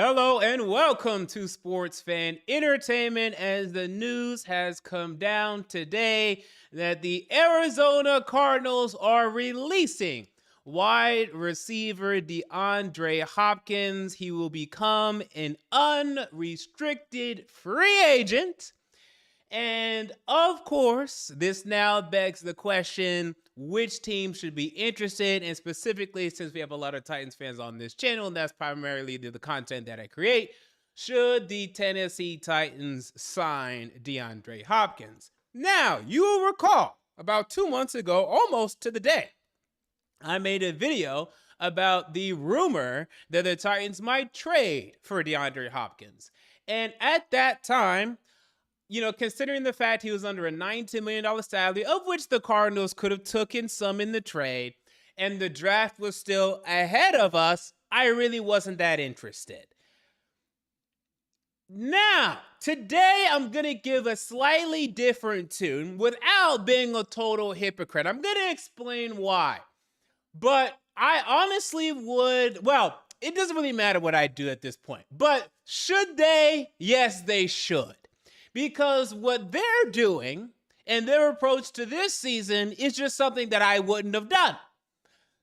Hello and welcome to Sports Fan Entertainment. As the news has come down today that the Arizona Cardinals are releasing wide receiver DeAndre Hopkins. He will become an unrestricted free agent. And of course, this now begs the question, which team should be interested? And specifically, since we have a lot of Titans fans on this channel, and that's primarily the content that I create, should the Tennessee Titans sign DeAndre Hopkins? Now, you will recall about 2 months ago, almost to the day, I made a video about the rumor that the Titans might trade for DeAndre Hopkins. And at that time, considering the fact he was under a $19 million salary, of which the Cardinals could have taken some in the trade, and the draft was still ahead of us, I really wasn't that interested. Now, today I'm going to give a slightly different tune without being a total hypocrite. I'm going to explain why. But I honestly would, well, it doesn't really matter what I do at this point. But should they? Yes, they should. Because what they're doing and their approach to this season is just something that I wouldn't have done.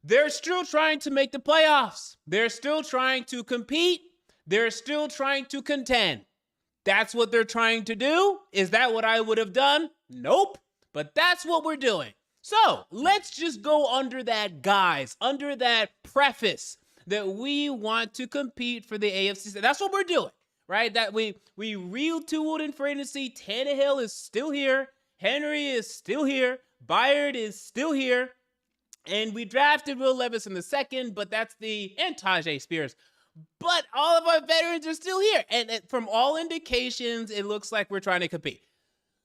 They're still trying to make the playoffs. They're still trying to compete. They're still trying to contend. That's what they're trying to do. Is that what I would have done? Nope. But that's what we're doing. So let's just go under that guise, under that preface that we want to compete for the AFC. That's what we're doing. Right, that we retooled in free agency. Tannehill is still here. Henry is still here. Byard is still here. And we drafted Will Levis in the second, but that's and Tajay Spears. But all of our veterans are still here. And from all indications, it looks like we're trying to compete.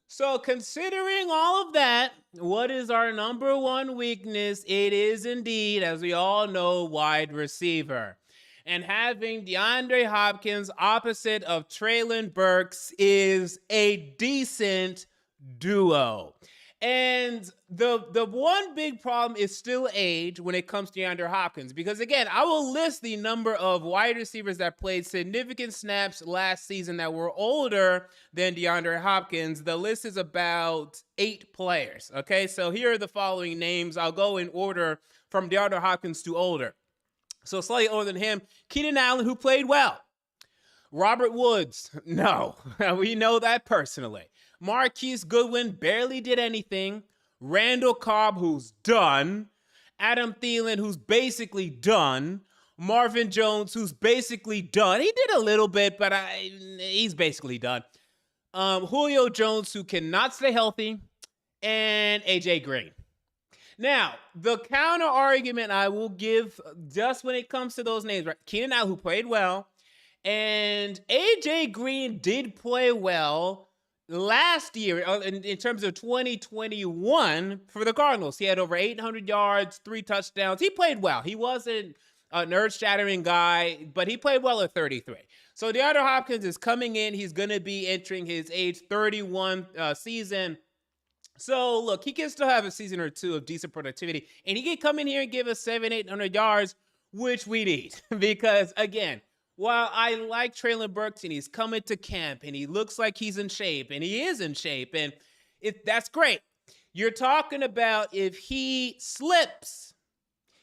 So considering all of that, what is our number one weakness? It is indeed, as we all know, wide receiver. And having DeAndre Hopkins opposite of Treylon Burks is a decent duo. And the one big problem is still age when it comes to DeAndre Hopkins. Because again, I will list the number of wide receivers that played significant snaps last season that were older than DeAndre Hopkins. The list is about 8 players. Okay, so here are the following names. I'll go in order from DeAndre Hopkins to older. So slightly older than him, Keenan Allen, who played well. Robert Woods, no, we know that personally. Marquise Goodwin barely did anything. Randall Cobb, who's done. Adam Thielen, who's basically done. Marvin Jones, who's basically done. He did a little bit, but he's basically done. Julio Jones, who cannot stay healthy. And AJ Green. Now, the counter argument I will give just when it comes to those names, right? Keenan Allen, who played well, and AJ Green did play well last year in terms of 2021 for the Cardinals. He had over 800 yards, 3 touchdowns. He played well. He wasn't an earth-shattering guy, but he played well at 33. So DeAndre Hopkins is coming in. He's going to be entering his age 31 season. So, look, he can still have a season or two of decent productivity, and he can come in here and give us 700-800 yards, which we need. Because, again, while I like Treylon Burks, and he's coming to camp, and he looks like he's in shape, and he is in shape, and that's great. You're talking about if he slips,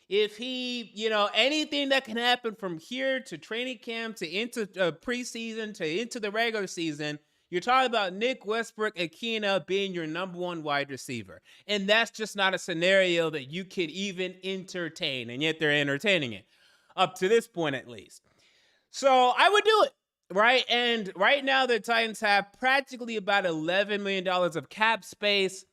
if he, anything that can happen from here to training camp to into preseason to into the regular season, you're talking about Nick Westbrook-Ikhine being your number one wide receiver. And that's just not a scenario that you could even entertain. And yet they're entertaining it, up to this point at least. So I would do it, right? And right now the Titans have practically about $11 million of cap space.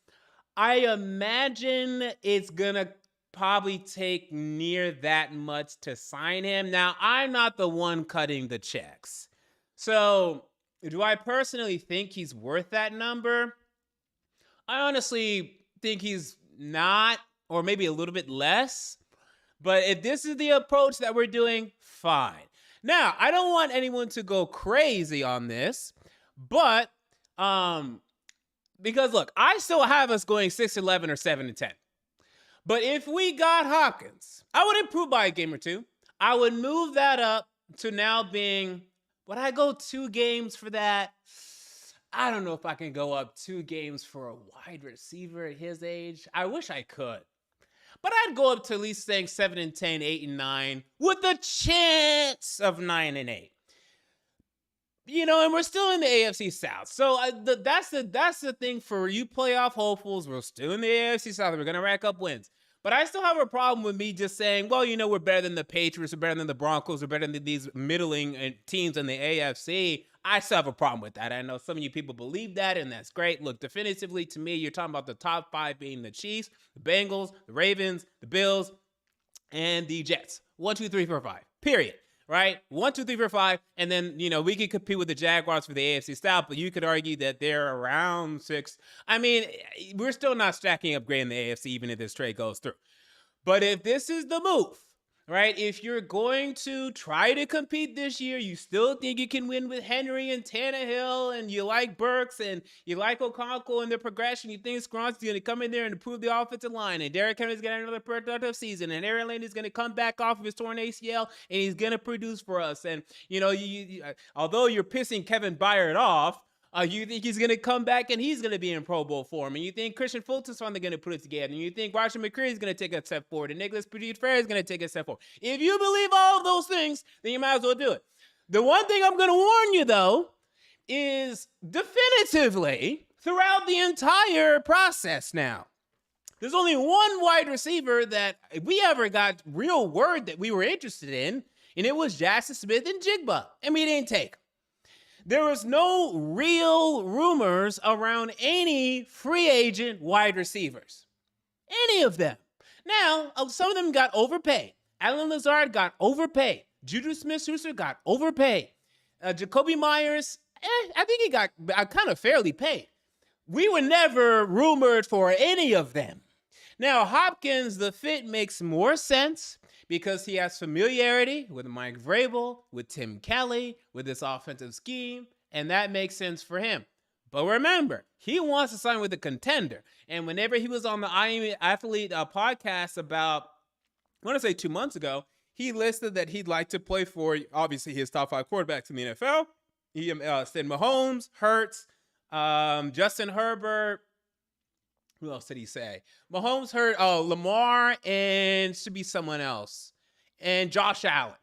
I imagine it's going to probably take near that much to sign him. Now, I'm not the one cutting the checks. So do I personally think he's worth that number? I honestly think he's not, or maybe a little bit less. But if this is the approach that we're doing, fine. Now, I don't want anyone to go crazy on this, but because look, I still have us going 6-11 or 7-10. But if we got Hopkins, I would improve by a game or two. I would move that up to now being, would I go 2 games for that? I don't know if I can go up 2 games for a wide receiver at his age. I wish I could. But I'd go up to at least saying 7-10, 8-9, with a chance of 9-8. And we're still in the AFC South. So that's the thing for you playoff hopefuls. We're still in the AFC South. We're going to rack up wins. But I still have a problem with me just saying, well, we're better than the Patriots, we're better than the Broncos, we're better than these middling teams in the AFC. I still have a problem with that. I know some of you people believe that, and that's great. Look, definitively to me, you're talking about the top 5 being the Chiefs, the Bengals, the Ravens, the Bills, and the Jets. 1, 2, 3, 4, 5. Period. Right? 1, 2, 3, 4, 5. And then, we could compete with the Jaguars for the AFC South, but you could argue that they're around 6. I mean, we're still not stacking up great in the AFC, even if this trade goes through. But if this is the move, right? If you're going to try to compete this year, you still think you can win with Henry and Tannehill, and you like Burks and you like Okonkwo and their progression. You think Skoronski's going to come in there and improve the offensive line, and Derrick Henry's going to have another productive season, and Aaron Lane is going to come back off of his torn ACL, and he's going to produce for us. And, although you're pissing Kevin Byard off, you think he's going to come back and he's going to be in Pro Bowl form. And you think Christian Fulton's finally going to put it together. And you think Roger McCreary is going to take a step forward. And Nicholas Petit-Frere is going to take a step forward. If you believe all of those things, then you might as well do it. The one thing I'm going to warn you, though, is definitively throughout the entire process now, there's only one wide receiver that we ever got real word that we were interested in, and it was Jackson Smith-Njigba. And we didn't take him. There was no real rumors around any free agent wide receivers. Any of them. Now, some of them got overpaid. Allen Lazard got overpaid. Juju Smith-Schuster got overpaid. Jacoby Myers, I think he got kind of fairly paid. We were never rumored for any of them. Now, Hopkins, the fit makes more sense because he has familiarity with Mike Vrabel, with Tim Kelly, with this offensive scheme, and that makes sense for him. But remember, he wants to sign with a contender. And whenever he was on the I Am Athlete podcast about, I want to say 2 months ago, he listed that he'd like to play for, obviously, his top 5 quarterbacks in the NFL. He said Mahomes, Hurts, Justin Herbert. Who else did he say? Mahomes, Hurt, Lamar, and should be someone else. And Josh Allen.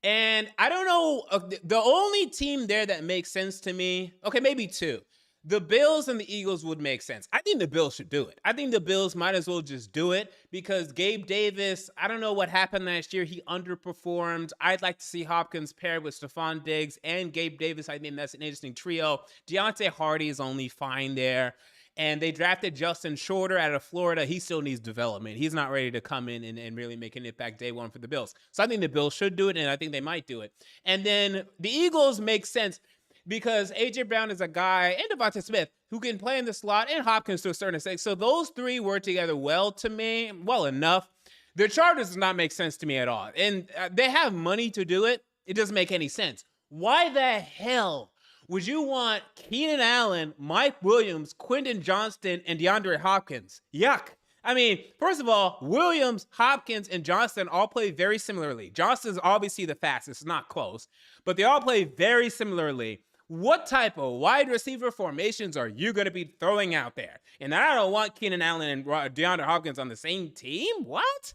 And I don't know, the only team there that makes sense to me, okay, maybe 2. The Bills and the Eagles would make sense. I think the Bills should do it. I think the Bills might as well just do it because Gabe Davis, I don't know what happened last year. He underperformed. I'd like to see Hopkins paired with Stephon Diggs and Gabe Davis. I think that's an interesting trio. Deontay Hardy is only fine there. And they drafted Justin Shorter out of Florida. He still needs development. He's not ready to come in and really make an impact day one for the Bills. So I think the Bills should do it, and I think they might do it. And then the Eagles make sense because A.J. Brown is a guy, and Devontae Smith, who can play in the slot, and Hopkins to a certain extent. So those 3 work together well to me, well enough. The Chargers does not make sense to me at all. And they have money to do it. It doesn't make any sense. Why the hell would you want Keenan Allen, Mike Williams, Quentin Johnston, and DeAndre Hopkins? Yuck. I mean, first of all, Williams, Hopkins, and Johnston all play very similarly. Johnston's obviously the fastest, not close, but they all play very similarly. What type of wide receiver formations are you going to be throwing out there? And I don't want Keenan Allen and DeAndre Hopkins on the same team? What?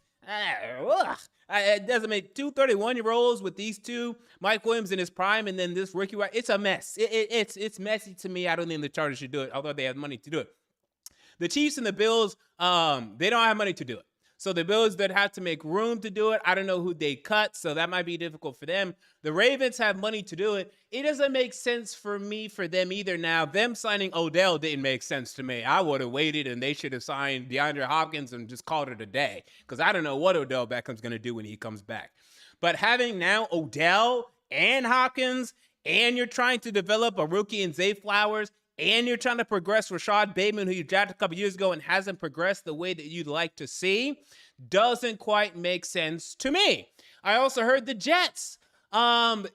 It doesn't make 2 31-year-olds with these 2, Mike Williams in his prime, and then this rookie. It's a mess. It's messy to me. I don't think the Chargers should do it, although they have money to do it. The Chiefs and the Bills, they don't have money to do it. So the Bills that have to make room to do it, I don't know who they cut, so that might be difficult for them. The Ravens have money to do it. It doesn't make sense for me for them either now. Them signing Odell didn't make sense to me. I would have waited, and they should have signed DeAndre Hopkins and just called it a day because I don't know what Odell Beckham's going to do when he comes back. But having now Odell and Hopkins, and you're trying to develop a rookie in Zay Flowers, and you're trying to progress Rashad Bateman, who you drafted a couple years ago and hasn't progressed the way that you'd like to see, doesn't quite make sense to me. I also heard the Jets. How many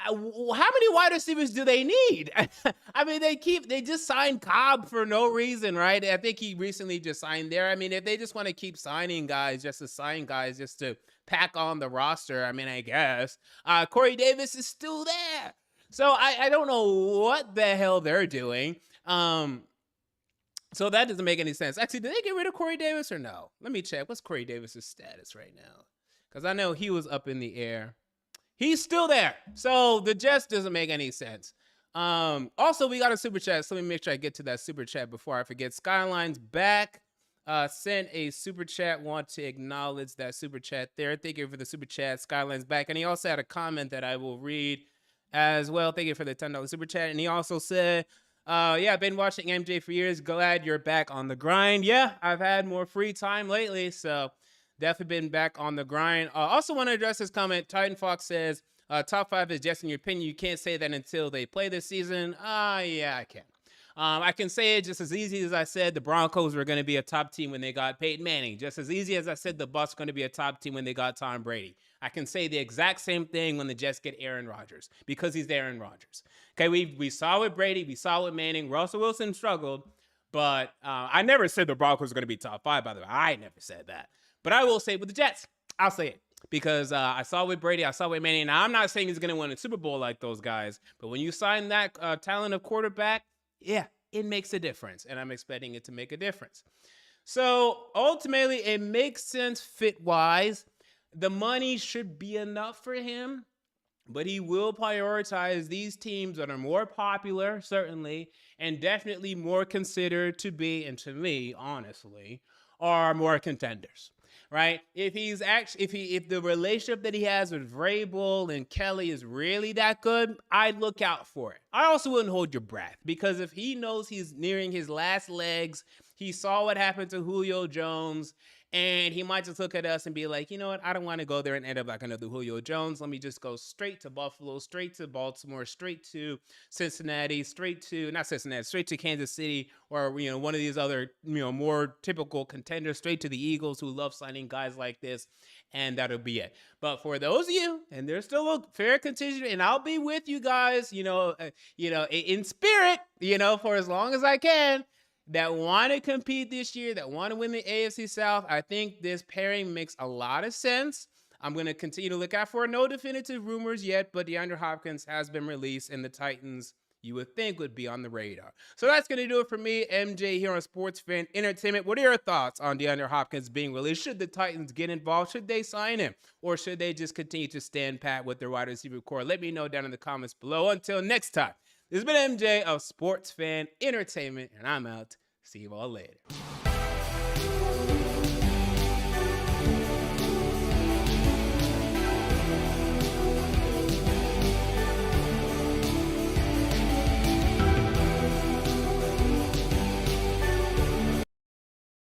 wide receivers do they need? I mean, they just signed Cobb for no reason, right? I think he recently just signed there. I mean, if they just want to keep signing guys just to sign guys, just to pack on the roster. I mean, I guess. Corey Davis is still there. So I don't know what the hell they're doing. So that doesn't make any sense. Actually, did they get rid of Corey Davis or no? Let me check. What's Corey Davis's status right now? Because I know he was up in the air. He's still there. So the Jets doesn't make any sense. Also, we got a super chat. So let me make sure I get to that super chat before I forget. Skyline's back. Sent a super chat. Want to acknowledge that super chat there. Thank you for the super chat. Skyline's back. And he also had a comment that I will read as well. Thank you for the $10 super chat. And he also said, yeah, I've been watching MJ for years. Glad you're back on the grind. Yeah, I've had more free time lately, so definitely been back on the grind. Also want to address this comment. Titan Fox says, top 5 is just in your opinion. You can't say that until they play this season. Yeah, I can. I can say it just as easy as I said the Broncos were going to be a top team when they got Peyton Manning. Just as easy as I said the Bucs going to be a top team when they got Tom Brady. I can say the exact same thing when the Jets get Aaron Rodgers because he's Aaron Rodgers. Okay, we saw with Brady, we saw with Manning. Russell Wilson struggled, but I never said the Broncos were going to be top 5, by the way. I never said that. But I will say with the Jets, I'll say it. Because I saw with Brady, I saw with Manning. Now, I'm not saying he's going to win a Super Bowl like those guys, but when you sign that talent of quarterback, yeah, it makes a difference, and I'm expecting it to make a difference. So ultimately, it makes sense fit-wise. The money should be enough for him, but he will prioritize these teams that are more popular, certainly, and definitely more considered to be, and to me, honestly, are more contenders. Right? If the relationship that he has with Vrabel and Kelly is really that good, I'd look out for it. I also wouldn't hold your breath because if he knows he's nearing his last legs, he saw what happened to Julio Jones, and he might just look at us and be like, you know what? I don't want to go there and end up like another Julio Jones. Let me just go straight to Buffalo, straight to Baltimore, straight to Cincinnati, straight to Kansas City, or one of these other more typical contenders, straight to the Eagles who love signing guys like this, and that'll be it. But for those of you, and there's still a fair contingent, and I'll be with you guys, in spirit, for as long as I can, that want to compete this year, that want to win the AFC South. I think this pairing makes a lot of sense. I'm going to continue to look out for no definitive rumors yet, but DeAndre Hopkins has been released, and the Titans, you would think, would be on the radar. So that's going to do it for me, MJ, here on Sports Fan Entertainment. What are your thoughts on DeAndre Hopkins being released? Should the Titans get involved? Should they sign him? Or should they just continue to stand pat with their wide receiver core? Let me know down in the comments below. Until next time, this has been MJ of Sports Fan Entertainment, and I'm out. See you all later.